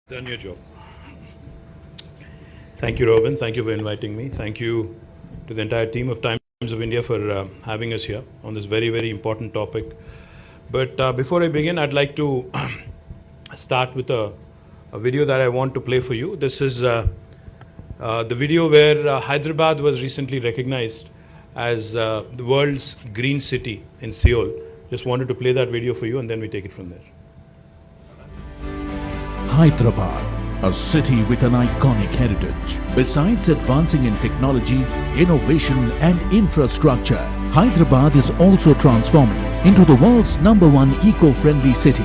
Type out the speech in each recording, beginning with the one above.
Done your job. Thank you, Robin. Thank you for inviting me. Thank you to the entire team of Times of India for having us here on this very, very important topic. But before I begin, I'd like to start with a video that I want to play for you. This is the video where Hyderabad was recently recognized as the world's green city in Seoul. Just wanted to play that video for you, and then we take it from there. Hyderabad, a city with an iconic heritage. Besides advancing in technology, innovation and infrastructure, Hyderabad is also transforming into the world's #1 eco-friendly city,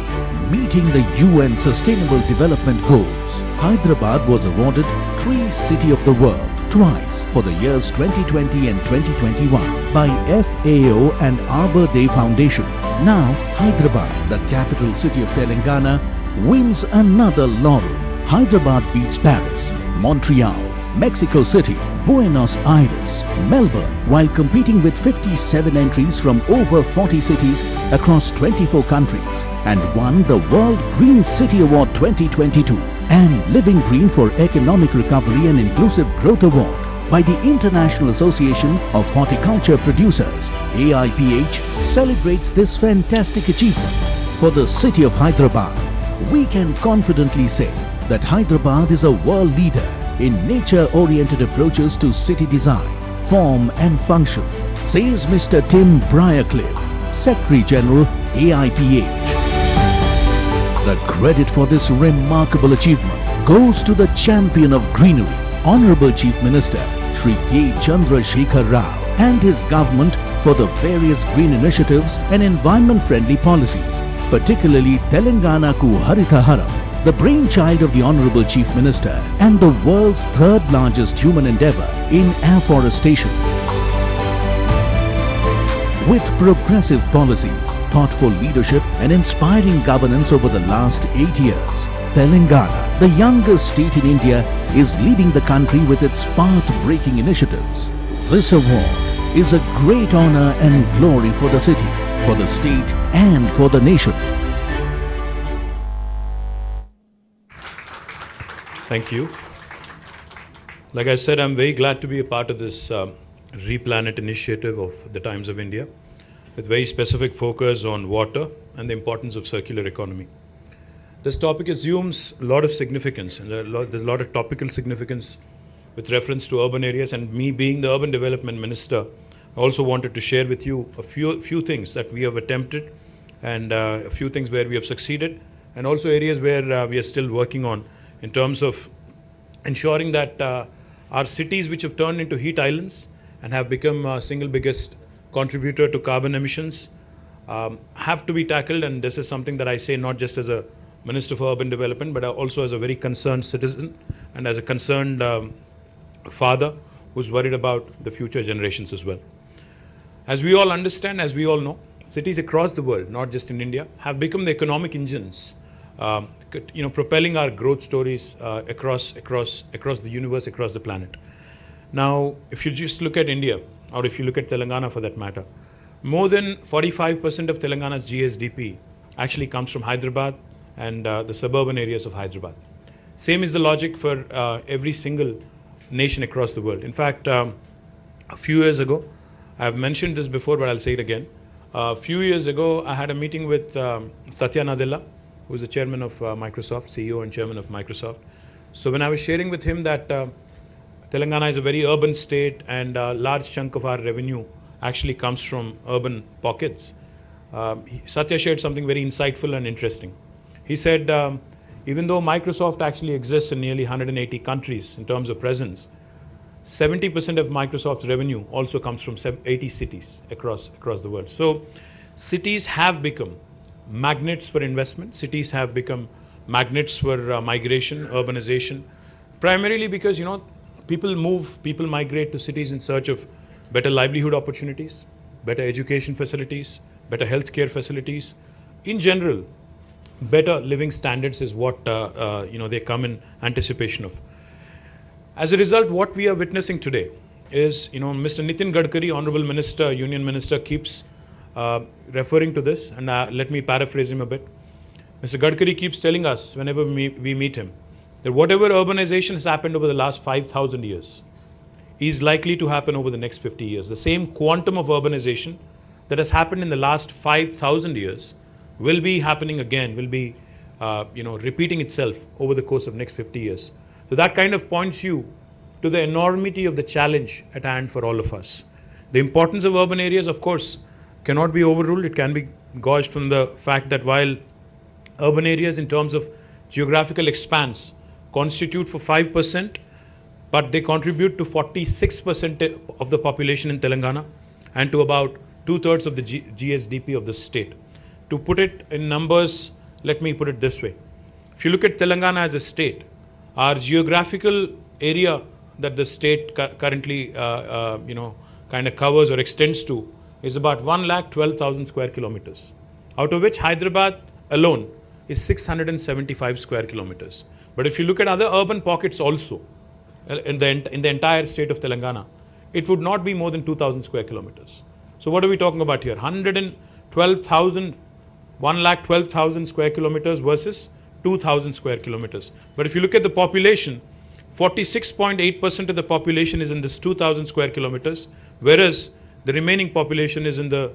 meeting the UN Sustainable Development Goals. Hyderabad was awarded Tree City of the World twice for the years 2020 and 2021 by FAO and Arbor Day Foundation. Now, Hyderabad, the capital city of Telangana, wins another laurel. Hyderabad beats Paris, Montreal, Mexico City, Buenos Aires, Melbourne, while competing with 57 entries from over 40 cities across 24 countries, and won the World Green City Award 2022 and Living Green for Economic Recovery and Inclusive Growth Award by the International Association of Horticulture Producers. AIPH celebrates this fantastic achievement. For the city of Hyderabad, we can confidently say that Hyderabad is a world leader in nature-oriented approaches to city design, form and function, says Mr. Tim Briarcliffe, Secretary General, AIPH. The credit for this remarkable achievement goes to the champion of greenery, Honorable Chief Minister Shri K. Chandrasekhar Rao, and his government for the various green initiatives and environment-friendly policies, particularly Telangana Ku Haritaharam, the brainchild of the Honorable Chief Minister and the world's third largest human endeavor in afforestation. With progressive policies, thoughtful leadership and inspiring governance over the last 8 years, Telangana, the youngest state in India, is leading the country with its path-breaking initiatives. This award is a great honor and glory for the city, for the state and for the nation. Thank you. Like I said, I'm very glad to be a part of this Replanet initiative of the Times of India, with very specific focus on water and the importance of circular economy. This topic assumes a lot of significance, and there's a lot of topical significance with reference to urban areas, and me being the Urban Development Minister, I also wanted to share with you a few things that we have attempted, and a few things where we have succeeded, and also areas where we are still working on in terms of ensuring that our cities, which have turned into heat islands and have become single biggest contributor to carbon emissions, have to be tackled. And this is something that I say not just as a Minister for Urban Development, but also as a very concerned citizen and as a concerned father who's worried about the future generations as well. As we all understand, as we all know, cities across the world, not just in India, have become the economic engines, propelling our growth stories across the universe, across the planet. Now, if you just look at India, or if you look at Telangana for that matter, more than 45% of Telangana's GSDP actually comes from Hyderabad and the suburban areas of Hyderabad. Same is the logic for every single nation across the world. In fact, a few years ago, I've mentioned this before, but I'll say it again. A few years ago, I had a meeting with Satya Nadella, who is the chairman of Microsoft, CEO and chairman of Microsoft. So when I was sharing with him that Telangana is a very urban state and a large chunk of our revenue actually comes from urban pockets, Satya shared something very insightful and interesting. He said, even though Microsoft actually exists in nearly 180 countries in terms of presence, 70% of Microsoft's revenue also comes from 80 cities across the world. So cities have become magnets for investment. Cities have become magnets for migration, urbanization, primarily because, people migrate to cities in search of better livelihood opportunities, better education facilities, better healthcare facilities. In general, better living standards is what they come in anticipation of. As a result, what we are witnessing today is, Mr. Nitin Gadkari, Honorable Minister, Union Minister, keeps referring to this, and let me paraphrase him a bit. Mr. Gadkari keeps telling us whenever we meet him that whatever urbanization has happened over the last 5,000 years is likely to happen over the next 50 years. The same quantum of urbanization that has happened in the last 5,000 years will be happening again, will be repeating itself over the course of next 50 years. So that kind of points you to the enormity of the challenge at hand for all of us. The importance of urban areas, of course, cannot be overruled. It can be gauged from the fact that while urban areas in terms of geographical expanse constitute for 5%, but they contribute to 46% of the population in Telangana and to about 2/3 of the GSDP of the state. To put it in numbers, let me put it this way. If you look at Telangana as a state, our geographical area that the state currently kind of covers or extends to is about 1,12,000 square kilometers, out of which Hyderabad alone is 675 square kilometers. But if you look at other urban pockets also in the entire state of Telangana, it would not be more than 2,000 square kilometers. So what are we talking about here? 1,12,000 square kilometers versus 2,000 square kilometers. But if you look at the population, 46.8% of the population is in this 2,000 square kilometers, whereas the remaining population is in the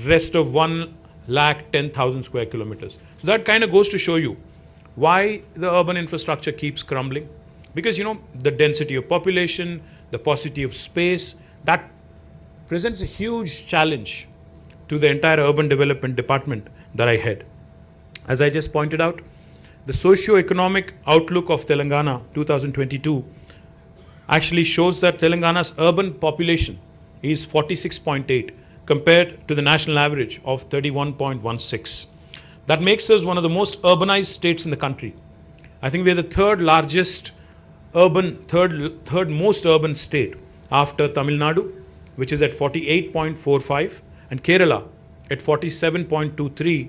rest of 1,10,000 square kilometers. So that kind of goes to show you why the urban infrastructure keeps crumbling. Because, the density of population, the paucity of space, that presents a huge challenge to the entire urban development department that I head. As I just pointed out, the socio-economic outlook of Telangana 2022 actually shows that Telangana's urban population is 46.8 compared to the national average of 31.16. That makes us one of the most urbanized states in the country. I think we are the third most urban state after Tamil Nadu, which is at 48.45, and Kerala at 47.23,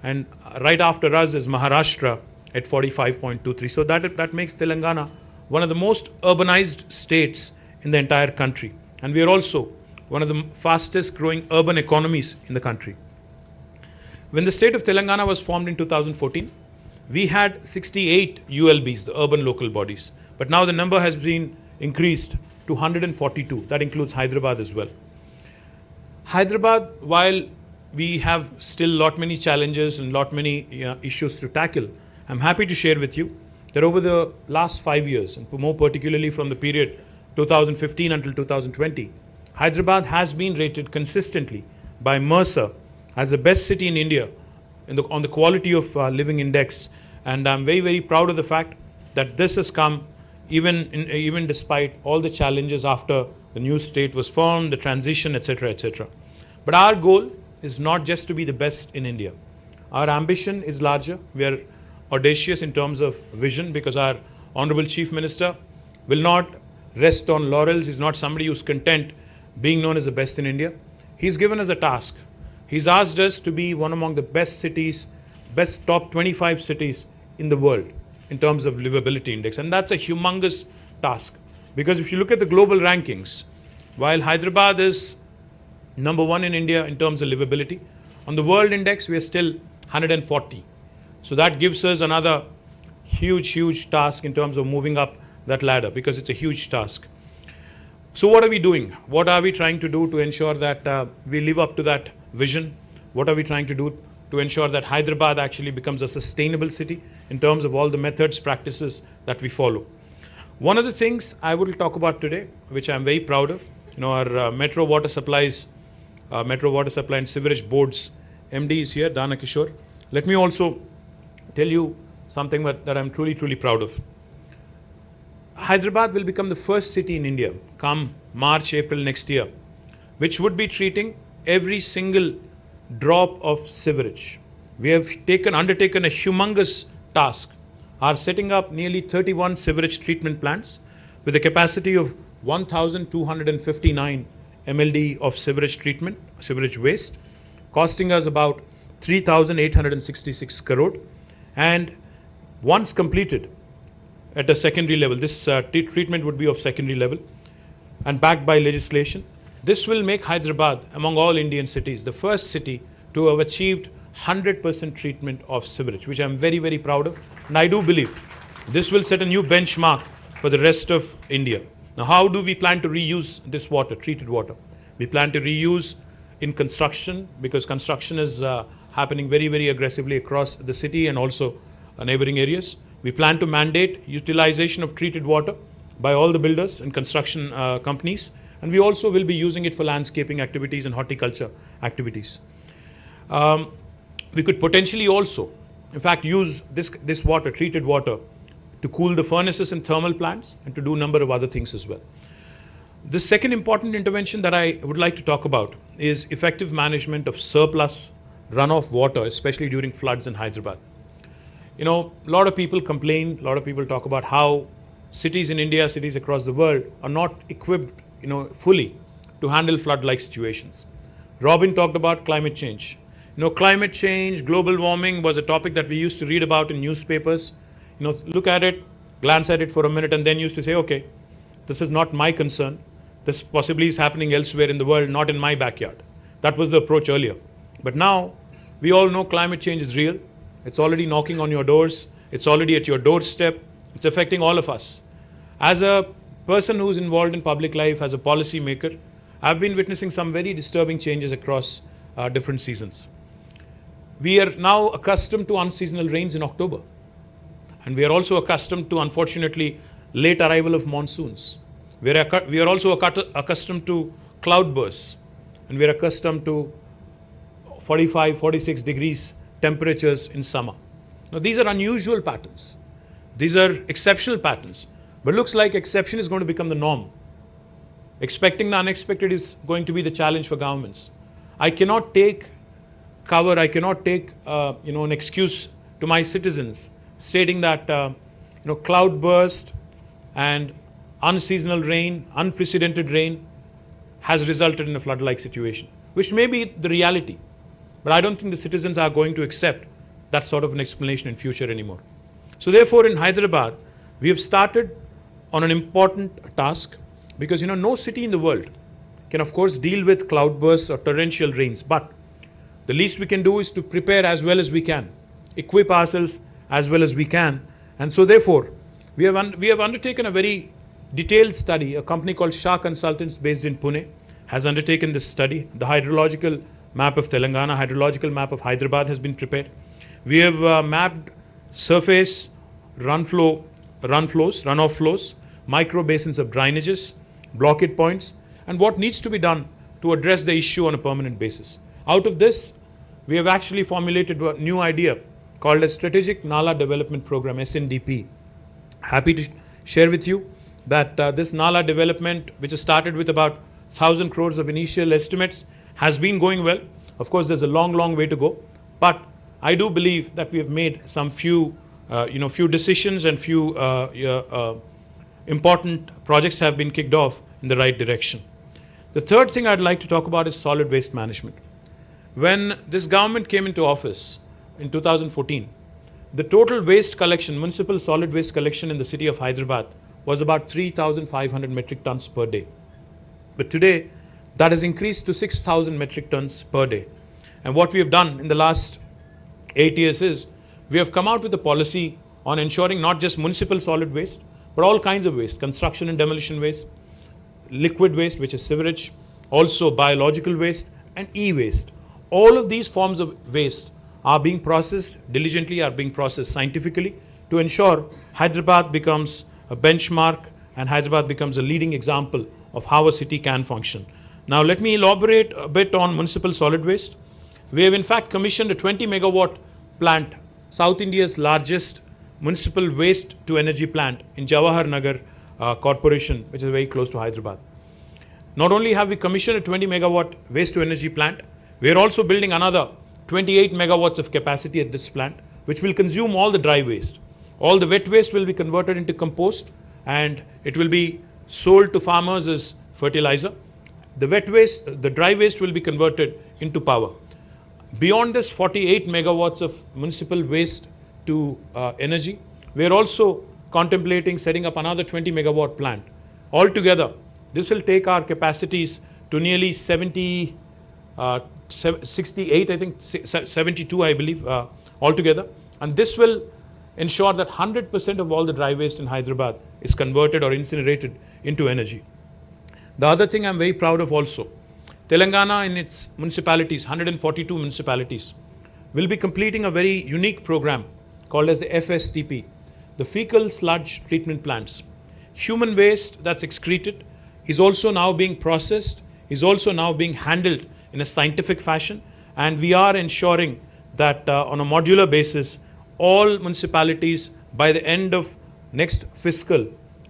and right after us is Maharashtra at 45.23. So that makes Telangana one of the most urbanized states in the entire country. And we are also one of the fastest growing urban economies in the country. When the state of Telangana was formed in 2014, we had 68 ULBs, the urban local bodies. But now the number has been increased to 142. That includes Hyderabad as well. Hyderabad, while we have still many challenges and many issues to tackle, I'm happy to share with you that over the last 5 years, and more particularly from the period 2015 until 2020, Hyderabad has been rated consistently by MSR as the best city in India on the quality of living index. And I'm very, very proud of the fact that this has come even despite all the challenges after the new state was formed, the transition, etc., etc. But our goal is not just to be the best in India. Our ambition is larger. We are audacious in terms of vision, because our Honorable Chief Minister will not rest on laurels. He's not somebody who's content being known as the best in India. He's given us a task. He's asked us to be one among the best cities, best top 25 cities in the world in terms of livability index. And that's a humongous task, because if you look at the global rankings, while Hyderabad is number 1 in India in terms of livability, on the world index we are still 140. So that gives us another huge task in terms of moving up that ladder, because it's a huge task. So what are we doing? What are we trying to do to ensure that we live up to that vision? What are we trying to do to ensure that Hyderabad actually becomes a sustainable city in terms of all the methods, practices that we follow? One of the things I will talk about today, which I'm very proud of, our Metro Water Supply and Sewerage Board's MD is here, Dana Kishore. Let me also tell you something that I'm truly proud of. Hyderabad will become the first city in India come March, April next year, which would be treating every single drop of sewerage. We have undertaken a humongous task, are setting up nearly 31 sewerage treatment plants with a capacity of 1,259 MLD of sewerage waste, costing us about 3,866 crore. And once completed at a secondary level, this treatment would be of secondary level and backed by legislation. This will make Hyderabad, among all Indian cities, the first city to have achieved 100% treatment of sewerage, which I'm very proud of. And I do believe This will set a new benchmark for the rest of India. Now, how do we plan to reuse this water, treated water? We plan to reuse in construction, because construction is happening very, very aggressively across the city and also neighboring areas. We plan to mandate utilization of treated water by all the builders and construction companies, and we also will be using it for landscaping activities and horticulture activities. We could potentially also, in fact, use this water, treated water, to cool the furnaces and thermal plants and to do a number of other things as well. The second important intervention that I would like to talk about is effective management of surplus runoff water, especially during floods in Hyderabad. You know, a lot of people complain, a lot of people talk about how cities in India, cities across the world are not equipped, fully to handle flood-like situations. Robin talked about climate change. Climate change, global warming was a topic that we used to read about in newspapers. Look at it, glance at it for a minute, and then used to say, okay, this is not my concern. This possibly is happening elsewhere in the world, not in my backyard. That was the approach earlier. But now, we all know climate change is real. It's already knocking on your doors. It's already at your doorstep. It's affecting all of us. As a person who's involved in public life, as a policy maker, I've been witnessing some very disturbing changes across different seasons. We are now accustomed to unseasonal rains in October. And we are also accustomed to, unfortunately, late arrival of monsoons. We are also accustomed to cloudbursts. And we are accustomed to 45, 46 degrees temperatures in summer. Now, these are unusual patterns. These are exceptional patterns. But looks like exception is going to become the norm. Expecting the unexpected is going to be the challenge for governments. I cannot take cover, I cannot take an excuse to my citizens stating that cloudburst and unseasonal rain, unprecedented rain has resulted in a flood-like situation, which may be the reality. But I don't think the citizens are going to accept that sort of an explanation in future anymore. So therefore, in Hyderabad, we have started on an important task, because no city in the world can of course deal with cloudbursts or torrential rains, but the least we can do is to prepare as well as we can, equip ourselves as well as we can. And so therefore, we have undertaken a very detailed study. A company called Shah Consultants based in Pune has undertaken this study. The hydrological map of Telangana, hydrological map of Hyderabad has been prepared. We have mapped surface runoff flows, micro basins of drainages, blockade points, and what needs to be done to address the issue on a permanent basis. Out of this, we have actually formulated a new idea called a Strategic Nala Development Program, SNDP. Happy to share with you that this Nala development, which has started with about 1,000 crores of initial estimates, has been going well. Of course, there's a long, long way to go. But I do believe that we have made some few decisions, and few important projects have been kicked off in the right direction. The third thing I'd like to talk about is solid waste management. When this government came into office in 2014, the total waste collection, municipal solid waste collection in the city of Hyderabad was about 3,500 metric tons per day. But today, that has increased to 6,000 metric tons per day. And what we have done in the last 8 years is, we have come out with a policy on ensuring not just municipal solid waste, but all kinds of waste, construction and demolition waste, liquid waste, which is sewage, also biological waste, and e-waste. All of these forms of waste are being processed diligently, are being processed scientifically to ensure Hyderabad becomes a benchmark and Hyderabad becomes a leading example of how a city can function. Now, let me elaborate a bit on municipal solid waste. We have in fact commissioned a 20 megawatt plant, South India's largest municipal waste to energy plant in Jawahar Nagar Corporation, which is very close to Hyderabad. Not only have we commissioned a 20 megawatt waste to energy plant, we are also building another 28 megawatts of capacity at this plant, which will consume all the dry waste. All the wet waste will be converted into compost, and it will be sold to farmers as fertilizer. The wet waste, the dry waste will be converted into power. Beyond this 48 megawatts of municipal waste to energy, we are also contemplating setting up another 20 megawatt plant. Altogether, this will take our capacities to nearly 68, I think 72, I believe, altogether. And this will ensure that 100% of all the dry waste in Hyderabad is converted or incinerated into energy. The other thing I'm very proud of also, Telangana in its municipalities, 142 municipalities, will be completing a very unique program called as the FSTP, the fecal sludge treatment plants. Human waste that's excreted is also now being processed, is also now being handled in a scientific fashion, and we are ensuring that on a modular basis, all municipalities by the end of next fiscal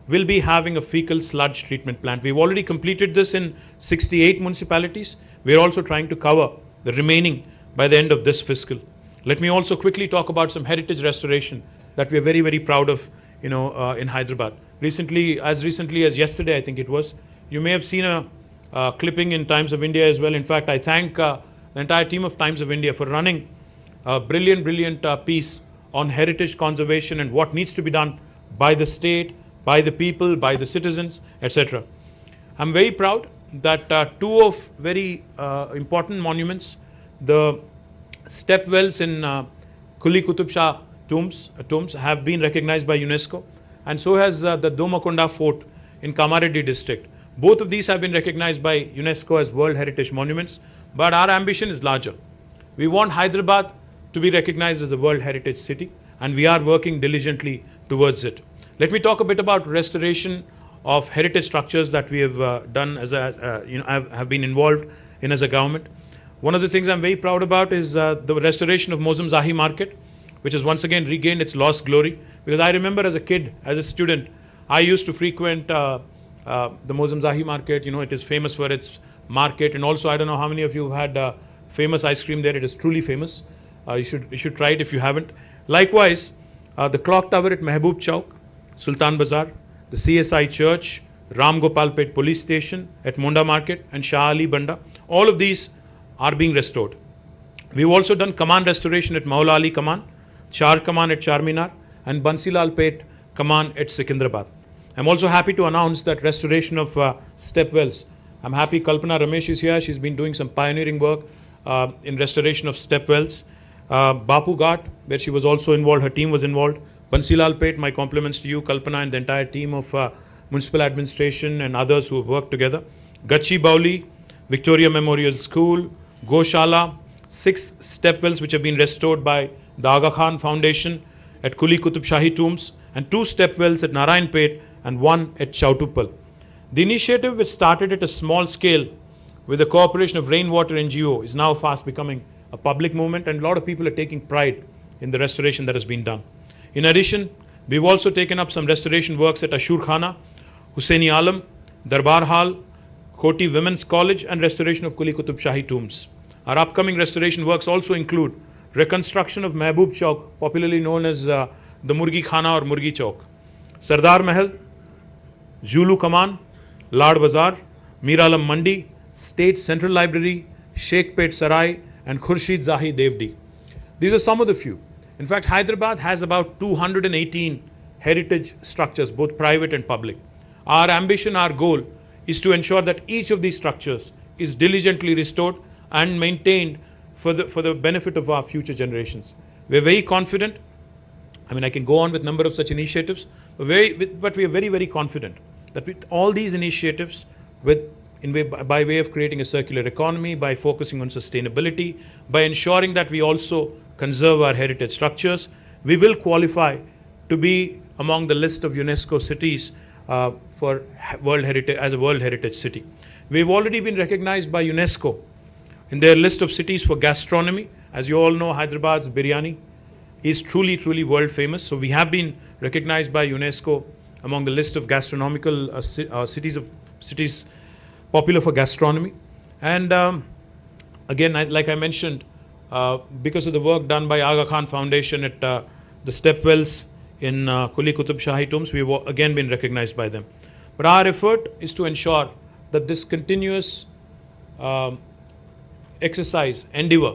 will be having a fecal sludge treatment plant. We've already completed this in 68 municipalities. We're also trying to cover the remaining by the end of this fiscal. Let me also quickly talk about some heritage restoration that we're very, very proud of, in Hyderabad. Recently as yesterday, I think it was, you may have seen a clipping in Times of India as well. In fact, I thank the entire team of Times of India for running a brilliant piece on heritage conservation and what needs to be done by the state, by the people, by the citizens, etc. I'm very proud that two of very important monuments, the step wells in Quli Qutub Shah tombs have been recognized by UNESCO, and so has the Domakonda Fort in Kamareddy district. Both of these have been recognized by UNESCO as World Heritage Monuments, but our ambition is larger. We want Hyderabad to be recognized as a World Heritage City, and we are working diligently towards it. Let me talk a bit about restoration of heritage structures that we have done as have been involved in as a government. One of the things I'm very proud about is the restoration of Mozum Zahi Market, which has once again regained its lost glory. Because I remember as a kid, as a student, I used to frequent the Mozum Zahi Market. It is famous for its market, and also I don't know how many of you have had famous ice cream there. It is truly famous. You should try it if you haven't. Likewise, the clock tower at Mehboob Chowk, Sultan Bazaar, the CSI Church, Ram Gopal Pet Police Station at Monda Market, and Shah Ali Banda. All of these are being restored. We've also done Kaman restoration at Maula Ali Kaman, Char Kaman at Charminar, and Bansilal Pet Kaman at Secunderabad. I'm also happy to announce that restoration of step wells. I'm happy Kalpana Ramesh is here. She's been doing some pioneering work in restoration of step wells. Bapu Ghat, where she was also involved, her team was involved. Bansilal Pet, my compliments to you, Kalpana, and the entire team of municipal administration and others who have worked together. Gachi Bauli, Victoria Memorial School, Goshala, 6 step wells which have been restored by the Aga Khan Foundation at Quli Qutub Shahi Tombs, and 2 step wells at Narayanpet and 1 at Chautuppal. The initiative, which started at a small scale with the cooperation of Rainwater NGO, is now fast becoming a public movement, and a lot of people are taking pride in the restoration that has been done. In addition, we've also taken up some restoration works at Ashur Khana, Hussaini Alam, Darbar Hall, Khoti Women's College, and restoration of Quli Qutub Shahi Tombs. Our upcoming restoration works also include reconstruction of Mehboob Chowk, popularly known as the Murgi Khana or Murgi Chowk, Sardar Mahal, Julu Kaman, Lad Bazaar, Miralam Mandi, State Central Library, Sheikpet Sarai, and Khurshid Zahi Devdi. These are some of the few. In fact, Hyderabad has about 218 heritage structures, both private and public. Our ambition, our goal, is to ensure that each of these structures is diligently restored and maintained for the benefit of our future generations. We're very confident. I can go on with a number of such initiatives, but we are very, very confident that with all these initiatives, by way of creating a circular economy, by focusing on sustainability, by ensuring that we also conserve our heritage structures, we will qualify to be among the list of UNESCO cities for World Heritage, as a World Heritage City. We've already been recognized by UNESCO in their list of cities for gastronomy. As you all know, Hyderabad's biryani is truly, truly world famous. So we have been recognized by UNESCO among the list of gastronomical cities popular for gastronomy. And again, like I mentioned, because of the work done by Aga Khan Foundation at the step wells in Quli Qutub Shahi Tombs, we've again been recognized by them. But our effort is to ensure that this continuous exercise, endeavor,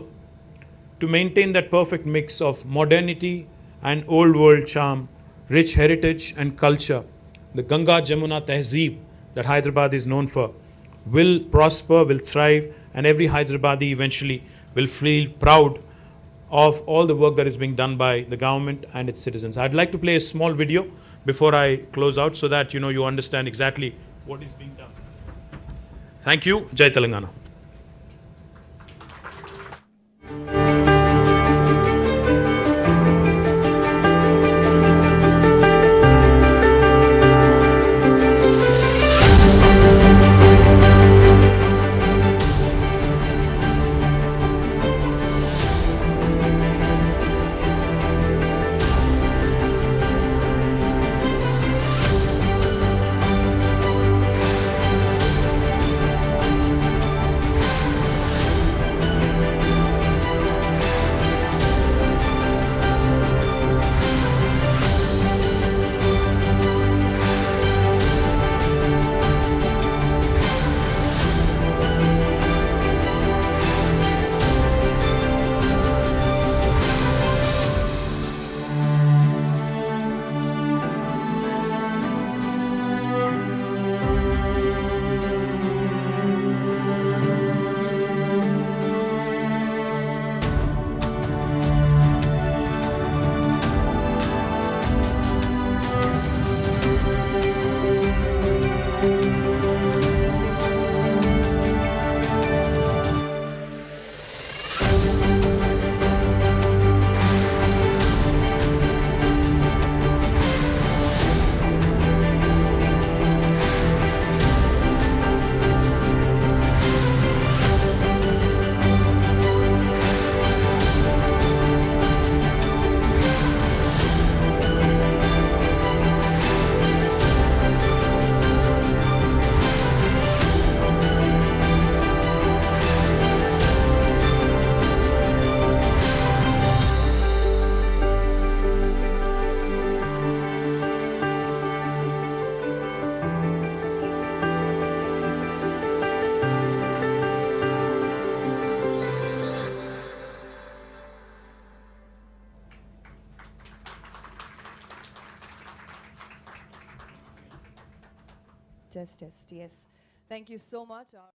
to maintain that perfect mix of modernity and old world charm, rich heritage and culture, the Ganga Jamuna Tehzeeb that Hyderabad is known for, will prosper, will thrive, and every Hyderabadi eventually will feel proud of all the work that is being done by the government and its citizens. I'd like to play a small video before I close out so that you understand exactly what is being done. Thank you. Jai Telangana. Just, yes. Thank you so much.